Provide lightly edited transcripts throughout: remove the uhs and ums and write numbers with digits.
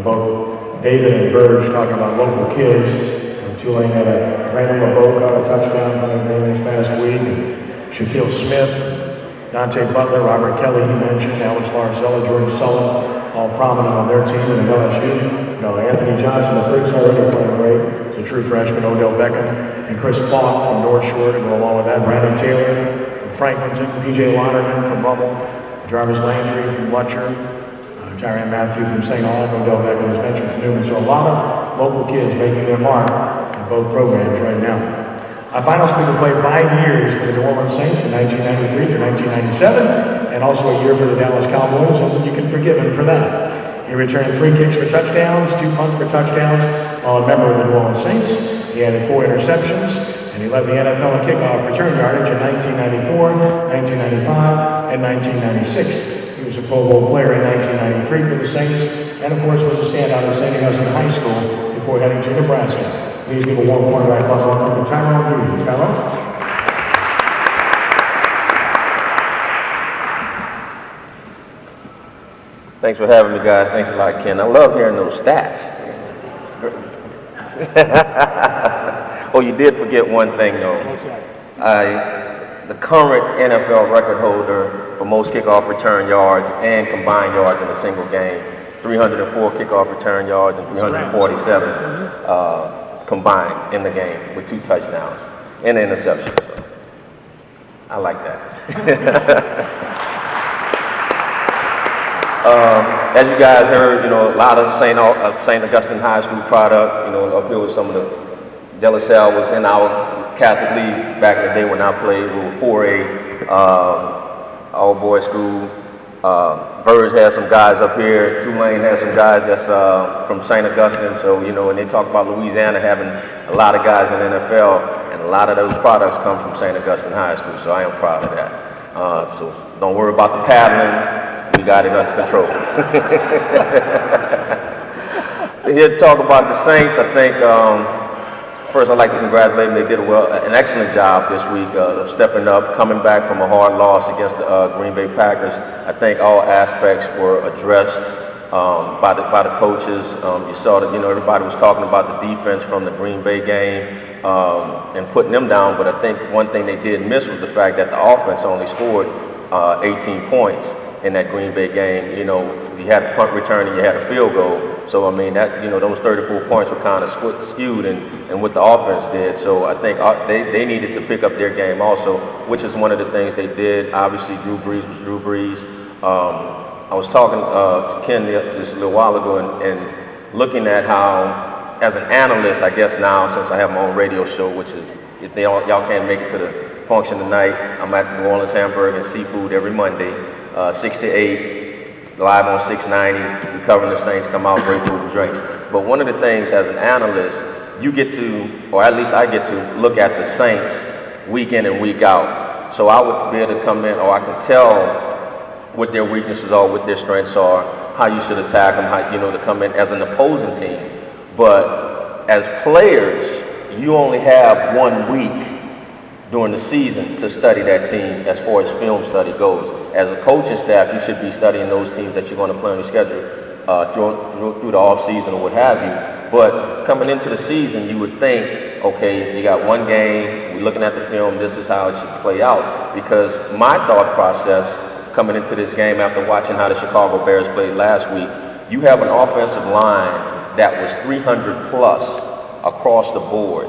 both David and Burge talking about local kids. Tulane had a Randall LeBeau caught a touchdown from the game this past week. And Shaquille Smith, Dante Butler, Robert Kelly, he mentioned, Alex Larcella, Jordan Sullen, all prominent on their team in LSU. Anthony Johnson, the Freaks already playing great. He's a true freshman. Odell Beckham and Chris Falk from North Shore to go along with that. Brandon Taylor from Franklinton, PJ Lonergan from Rummel, Jarvis Landry from Lutcher, Tyrann Matthew from St. Aug, Odell Beckham was mentioned from Newman. So a lot of local kids making their mark in both programs right now. Our final speaker played 5 years for the New Orleans Saints from 1993 through 1997, and also a year for the Dallas Cowboys, and you can forgive him for that. He returned 3 kicks for touchdowns, 2 punts for touchdowns, while a member of the New Orleans Saints. He added 4 interceptions, and he led the NFL in kickoff return yardage in 1994, 1995, and 1996. He was a Pro Bowl player in 1993 for the Saints, and of course was a standout at St. Augustine High School before heading to Nebraska. Please give a warm quarterback applause welcome to Tyrone Hughes. Tyrone? Thanks for having me, guys. Thanks a lot, Ken. I love hearing those stats. Oh, you did forget one thing, though. The current NFL record holder for most kickoff return yards and combined yards in a single game, 304 kickoff return yards and 347 combined in the game with 2 touchdowns and an interception. So I like that. As you guys heard, a lot of St. Augustine High School product, up here with some of the De La Salle was in our Catholic League back in the day when I played. We were 4A, all boys school. Burge has some guys up here. Tulane has some guys that's from St. Augustine. So, and they talk about Louisiana having a lot of guys in the NFL, and a lot of those products come from St. Augustine High School. So I am proud of that. So don't worry about the paddling. We got it under control. Here to talk about the Saints, I think, first I'd like to congratulate them. They did an excellent job this week of stepping up, coming back from a hard loss against the Green Bay Packers. I think all aspects were addressed by the coaches. You saw that, everybody was talking about the defense from the Green Bay game and putting them down, but I think one thing they did miss was the fact that the offense only scored 18 points in that Green Bay game. You had a punt return and you had a field goal. So, I mean, that, those 34 points were kind of skewed in what the offense did. So I think they needed to pick up their game also, which is one of the things they did. Obviously, Drew Brees was Drew Brees. I was talking to Ken just a little while ago and looking at how, as an analyst, I guess now, since I have my own radio show, which is, if y'all can't make it to the function tonight, I'm at New Orleans Hamburger and Seafood every Monday, 6 to 8, live on 690. We covering the Saints, come out, great food and drinks. But one of the things as an analyst, you get to, or at least I get to, look at the Saints week in and week out. So I would be able to come in, or I can tell what their weaknesses are, what their strengths are, how you should attack them, how, to come in as an opposing team. But as players, you only have 1 week during the season to study that team as far as film study goes. As a coaching staff, you should be studying those teams that you're going to play on your schedule through the off season or what have you. But coming into the season, you would think, okay, you got 1 game, we're looking at the film, this is how it should play out. Because my thought process coming into this game after watching how the Chicago Bears played last week, you have an offensive line that was 300 plus across the board.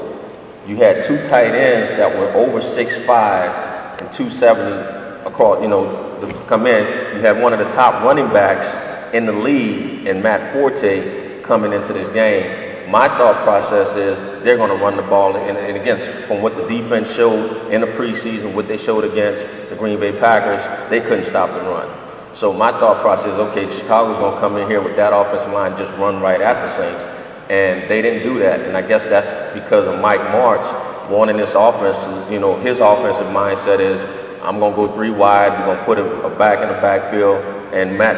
You had 2 tight ends that were over 6'5" and 270 across, to come in. You had one of the top running backs in the league in Matt Forte coming into this game. My thought process is they're going to run the ball, and again, from what the defense showed in the preseason, what they showed against the Green Bay Packers, they couldn't stop the run. So my thought process is, okay, Chicago's going to come in here with that offensive line, just run right at the Saints. And they didn't do that, and I guess that's because of Mike Martz wanting this offense to, his offensive mindset is, I'm going to go 3 wide, we're going to put a back in the backfield, and Matt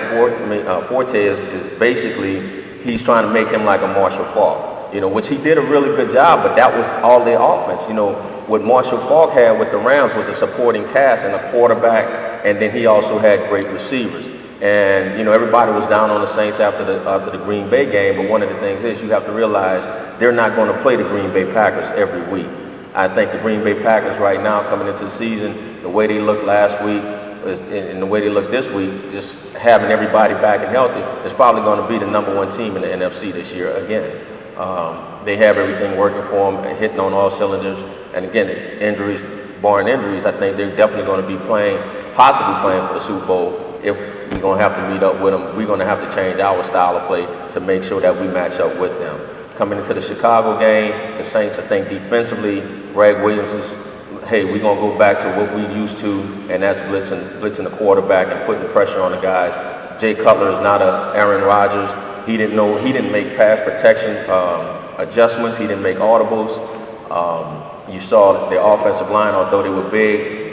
Forte is basically, he's trying to make him like a Marshall Faulk, which he did a really good job, but that was all the offense. What Marshall Faulk had with the Rams was a supporting cast and a quarterback, and then he also had great receivers. And, you know, everybody was down on the Saints after the Green Bay game, but one of the things is you have to realize they're not going to play the Green Bay Packers every week. I think the Green Bay Packers right now coming into the season, the way they looked last week and the way they look this week, just having everybody back and healthy, is probably going to be the #1 team in the NFC this year again. They have everything working for them, hitting on all cylinders. And again, injuries, barring injuries, I think they're definitely going to be playing, possibly playing for the Super Bowl. If we're going to have to meet up with them, we're going to have to change our style of play to make sure that we match up with them. Coming into the Chicago game, the Saints, I think defensively, Greg Williams is, hey, we're going to go back to what we used to, and that's blitzing the quarterback and putting pressure on the guys. Jay Cutler is not a Aaron Rodgers. He didn't make pass protection adjustments. He didn't make audibles. You saw the offensive line, although they were big,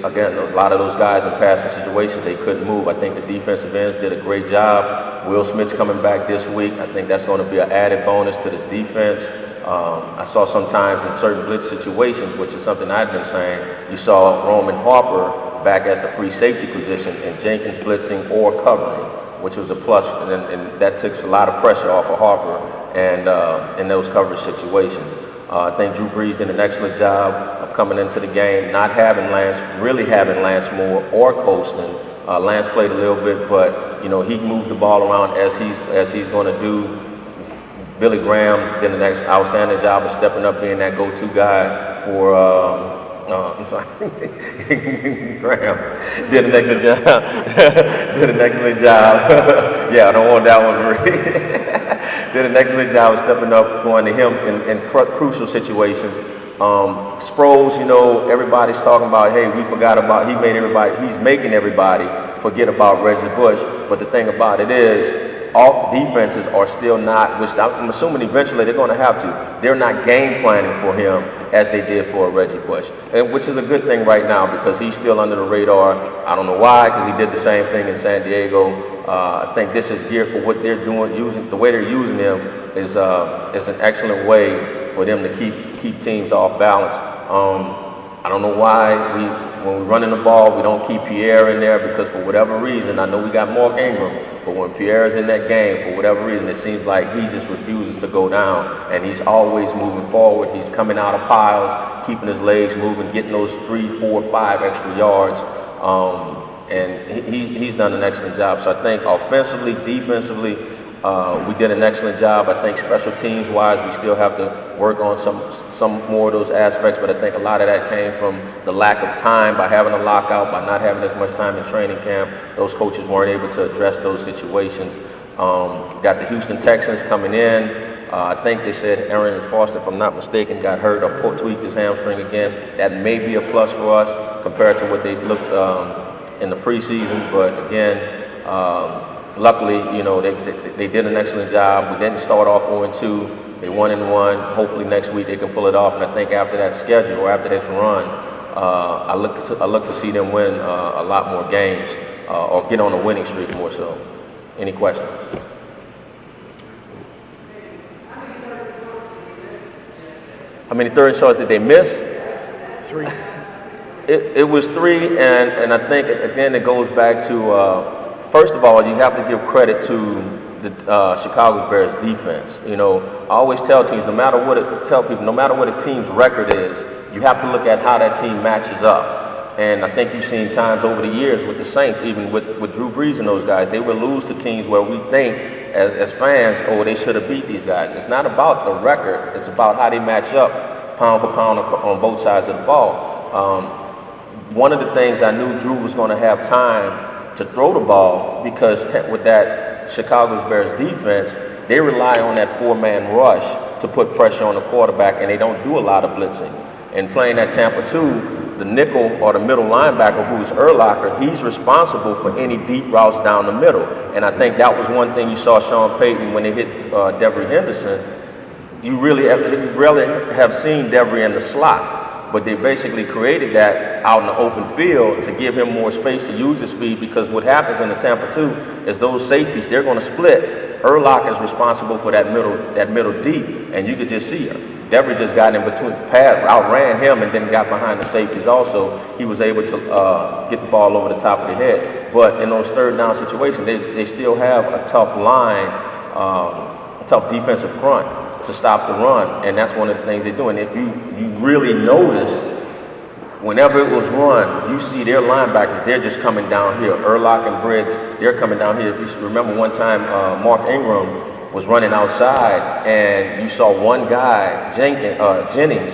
again, a lot of those guys in passing situations, they couldn't move. I think the defensive ends did a great job. Will Smith's coming back this week. I think that's going to be an added bonus to this defense. I saw sometimes in certain blitz situations, which is something I've been saying, you saw Roman Harper back at the free safety position and Jenkins blitzing or covering, which was a plus, and that took a lot of pressure off of Harper and in those coverage situations. I think Drew Brees did an excellent job of coming into the game, not having Lance Moore or Colston. Lance played a little bit, but you know he moved the ball around as he's going to do. Billy Graham did an outstanding job of stepping up, being that go-to guy for. I'm sorry, Graham did an excellent job. Did an excellent job. Yeah, I don't want that one to read. Did an excellent job of stepping up, going to him in crucial situations. Sproles, you know, everybody's talking about, hey, we forgot about, he's making everybody forget about Reggie Bush. But the thing about it is, all defenses are still not, which I'm assuming eventually they're going to have to, they're not game planning for him as they did for Reggie Bush, and which is a good thing right now because he's still under the radar. I don't know why, because he did the same thing in San Diego. I think this is geared for what they're doing. The way they're using him is an excellent way for them to keep teams off balance. I don't know why when we're running the ball, we don't keep Pierre in there because for whatever reason, I know we got Mark Ingram, but when Pierre's in that game, for whatever reason, it seems like he just refuses to go down, and he's always moving forward. He's coming out of piles, keeping his legs moving, getting those 3, 4, 5 extra yards, and he's done an excellent job. So I think offensively, defensively, we did an excellent job. I think special teams wise, we still have to work on some more of those aspects, but I think a lot of that came from the lack of time by having a lockout, by not having as much time in training camp. Those coaches weren't able to address those situations. Got the Houston Texans coming in. I think they said Aaron Foster, if I'm not mistaken, got hurt or tweaked his hamstring again. That may be a plus for us compared to what they looked in the preseason, but again, luckily, you know, they did an excellent job. We didn't start off 0-2. They 1-1. Hopefully next week they can pull it off. And I think after that schedule or after this run, I look to see them win a lot more games or get on a winning streak more so. Any questions? How many third and shorts did they miss? 3. It was 3, and I think again it goes back to. First of all, you have to give credit to the Chicago Bears defense. You know, I always tell teams, no matter what a team's record is, you have to look at how that team matches up. And I think you've seen times over the years with the Saints, even with Drew Brees and those guys, they will lose to teams where we think, as fans, oh, they should have beat these guys. It's not about the record. It's about how they match up, pound for pound, on both sides of the ball. One of the things I knew Drew was going to have time to throw the ball because with that Chicago Bears defense, they rely on that 4-man rush to put pressure on the quarterback, and they don't do a lot of blitzing. And playing at Tampa 2, the nickel or the middle linebacker, who's Urlacher, he's responsible for any deep routes down the middle. And I think that was one thing you saw Sean Payton when they hit Devery Henderson. You rarely have seen Devery in the slot. But they basically created that out in the open field to give him more space to use his speed, because what happens in the Tampa 2 is those safeties, they're going to split. Urlacher is responsible for that middle deep, and you could just see her. Devery just got in between, outran him, and then got behind the safeties also. He was able to get the ball over the top of the head. But in those third down situations, they still have a tough line, a tough defensive front to stop the run, and that's one of the things they do. And if you really notice, whenever it was run, you see their linebackers, they're just coming down here. Urlacher and Briggs, they're coming down here. If you remember one time, Mark Ingram was running outside, and you saw one guy, Jennings,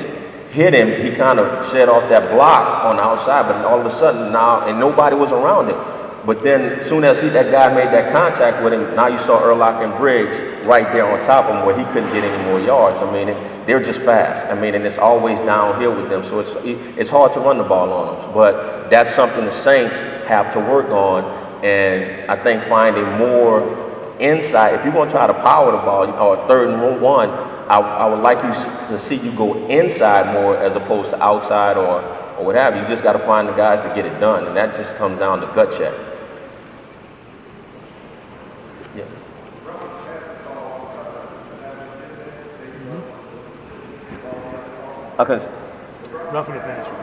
hit him. He kind of shed off that block on the outside, but all of a sudden now, and nobody was around him. But then, as soon as that guy made that contact with him, now you saw Urlacher and Briggs right there on top of him where he couldn't get any more yards. I mean, they're just fast. I mean, and it's always downhill with them, so it's hard to run the ball on them. But that's something the Saints have to work on, and I think finding more inside. If you're going to try to power the ball, or third and one, I would like you to see you go inside more as opposed to outside or what have you. You just got to find the guys to get it done, and that just comes down to gut check. Yeah. Okay. Roughing the passer.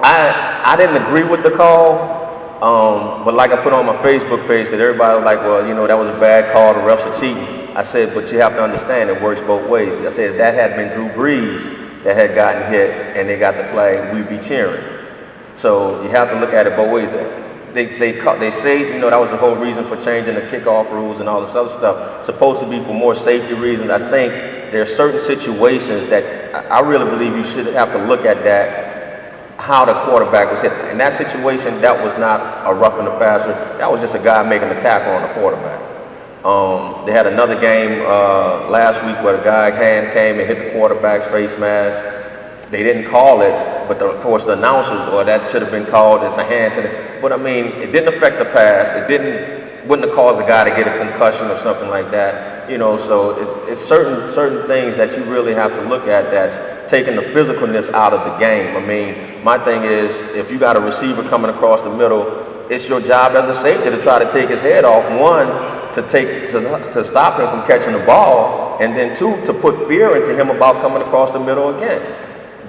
I didn't agree with the call. But like I put on my Facebook page, because everybody was like, well, you know, that was a bad call, the refs are cheating. I said, but you have to understand it works both ways. I said, if that had been Drew Brees that had gotten hit and they got the flag, we'd be cheering. So you have to look at it both ways. They say, you know, that was the whole reason for changing the kickoff rules and all this other stuff. Supposed to be for more safety reasons. I think there are certain situations that I really believe you should have to look at that, how the quarterback was hit. In that situation, that was not a roughing the passer. That was just a guy making a tackle on the quarterback. They had another game last week where the guy hand came and hit the quarterback's face mask. They didn't call it, but of course the announcers, or that should have been called, it's a hand to the, but I mean, it didn't affect the pass. Wouldn't have caused the guy to get a concussion or something like that. You know, so it's certain things that you really have to look at that's taking the physicalness out of the game. I mean, my thing is, if you got a receiver coming across the middle, it's your job as a safety to try to take his head off. One, to stop him from catching the ball, and then two, to put fear into him about coming across the middle again.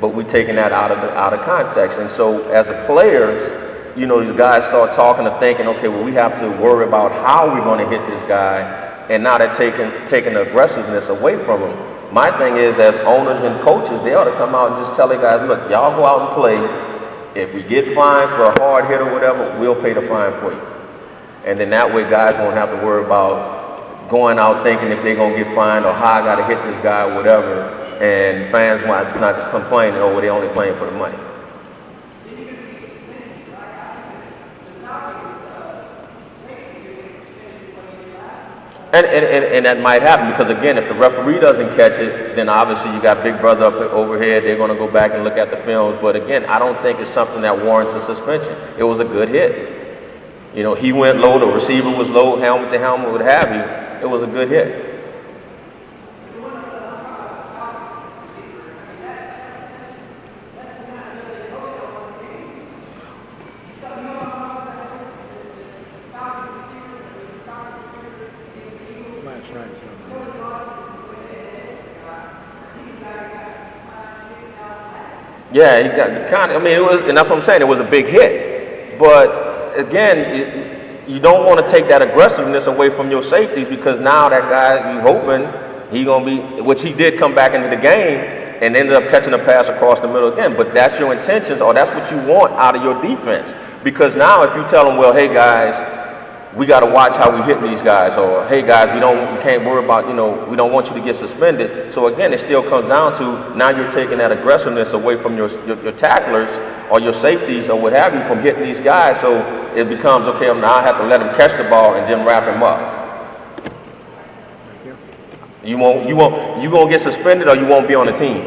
But we're taking that out of context. And so as a players, you know, the guys start talking and thinking, okay, well, we have to worry about how we're going to hit this guy, and now they're taking the aggressiveness away from him. My thing is, as owners and coaches, they ought to come out and just tell the guys, look, y'all go out and play. If we get fined for a hard hit or whatever, we'll pay the fine for you. And then that way guys won't have to worry about going out thinking if they're going to get fined or how I got to hit this guy or whatever, and fans might not complaining, oh, well, they're only playing for the money. And that might happen because, again, if the referee doesn't catch it, then obviously you got Big Brother up over here. They're going to go back and look at the films. But, again, I don't think it's something that warrants a suspension. It was a good hit. You know, he went low, the receiver was low, helmet to helmet, what have you. It was a good hit. Yeah, he got kind of, I mean, it was, and that's what I'm saying, it was a big hit. But again, you don't want to take that aggressiveness away from your safeties, because now that guy, you hoping he going to be, which he did come back into the game and ended up catching a pass across the middle again. But that's your intentions, or that's what you want out of your defense. Because now if you tell them, well, hey guys, we got to watch how we hit these guys, or hey guys, we can't worry about, you know, we don't want you to get suspended. So again, it still comes down to, now you're taking that aggressiveness away from your tacklers or your safeties or what have you from hitting these guys. So it becomes, okay, now I have to let him catch the ball and then wrap him up. You gonna get suspended, or you won't be on the team.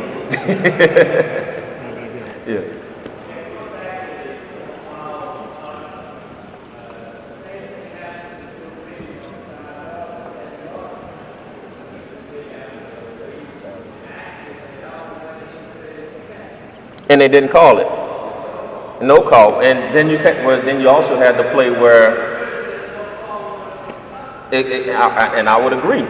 Yeah. And they didn't call it. No call. And then then you also had the play where, and I would agree.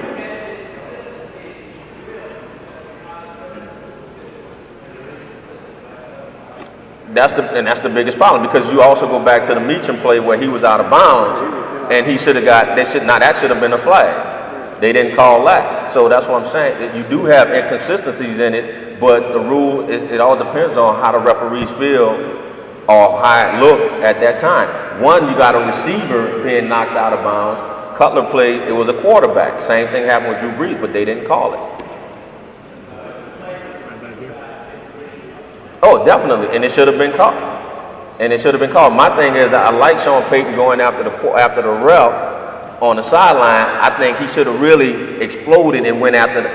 that's the biggest problem, because you also go back to the Meacham play where he was out of bounds, and he should have got, that should have been a flag. They didn't call that. So that's what I'm saying. That you do have inconsistencies in it, but the rule, it all depends on how the referees feel or how it looked at that time. One, you got a receiver being knocked out of bounds. Cutler played, it was a quarterback. Same thing happened with Drew Brees, but they didn't call it. Oh, definitely, and it should have been called. And it should have been called. My thing is, I like Sean Payton going after the ref on the sideline. I think he should have really exploded and went after the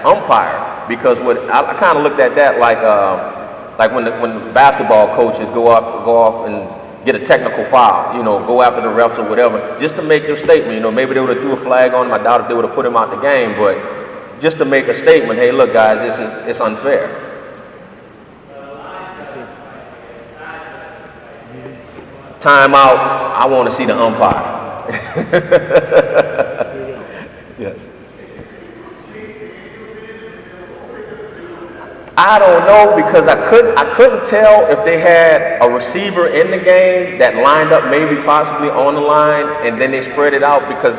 umpire, because I kind of looked at that like when the basketball coaches go off and get a technical foul, go after the refs or whatever, just to make their statement. Maybe they would have threw a flag on him. I doubt if they would have put him out the game, but just to make a statement, hey, look, guys, it's unfair. Timeout. I want to see the umpire. Yes. I don't know, because I couldn't tell if they had a receiver in the game that lined up maybe possibly on the line and then they spread it out, because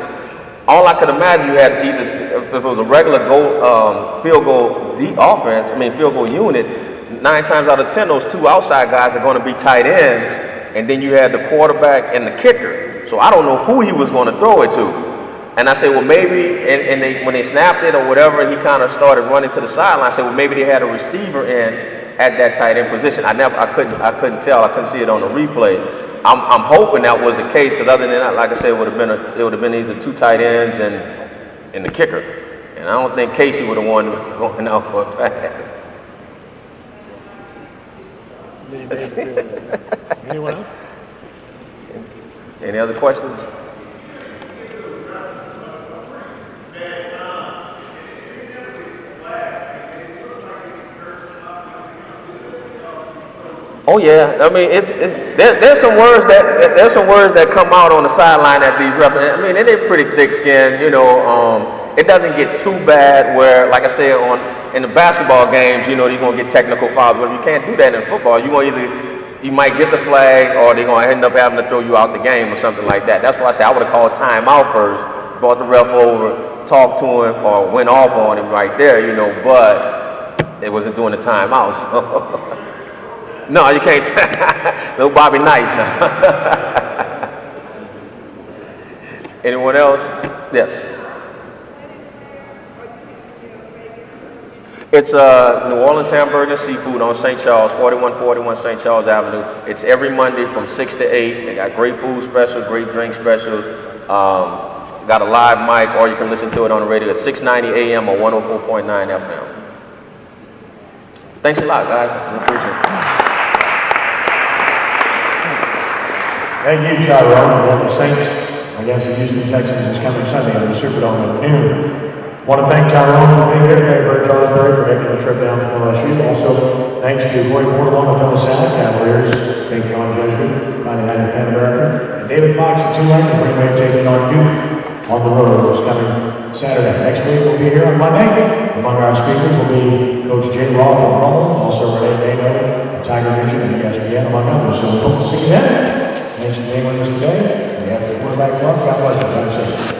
all I could imagine, you had either, if it was a regular field goal unit, 9 times out of 10 those two outside guys are going to be tight ends. And then you had the quarterback and the kicker. So I don't know who he was going to throw it to. And I said, well, maybe, and when they snapped it or whatever, and he kind of started running to the sideline, I said, well, maybe they had a receiver in at that tight end position. I couldn't tell. I couldn't see it on the replay. I'm hoping that was the case, because other than that, like I said, it would have been either 2 tight ends and the kicker. And I don't think Casey would have won going out for a pass. Anyone else? Any other questions? Oh yeah, I mean there's some words that come out on the sideline at these referees. I mean, they're pretty thick-skinned, It doesn't get too bad where, like I said, in the basketball games, you're gonna get technical fouls, but you can't do that in football. You might get the flag, or they're gonna end up having to throw you out the game or something like that. That's why I said I would have called timeout first, brought the ref over, talked to him, or went off on him right there, but they wasn't doing the timeout. So. No, you can't. No Bobby Nice now. Anyone else? Yes. It's New Orleans Hamburger and Seafood on St. Charles, 4141 St. Charles Avenue. It's every Monday from 6 to 8. They got great food specials, great drink specials. Got a live mic, or you can listen to it on the radio at 690 AM or 104.9 FM. Thanks a lot, guys. I appreciate it. Thank you, Tyrone. The Saints against the Houston Texans is coming Sunday in the Superdome at noon. I want to thank Tyrone for being here. Thank Bert Josbury for making the trip down from LSU. Also, thanks to Corey Portalow and Noah Sound Cavaliers taking on Jesuit, Friday night in Pan American, and David Fox at Tulane and Green Bay taking on Duke on the road this coming Saturday. Next week we'll be here on Monday. Among our speakers will be Coach Jay Raw from Rommel, also Renee Maynard, Tiger Vision, and ESPN, among others. So we hope to see you then. Thanks for being with us today. We have the quarterback club. God bless you.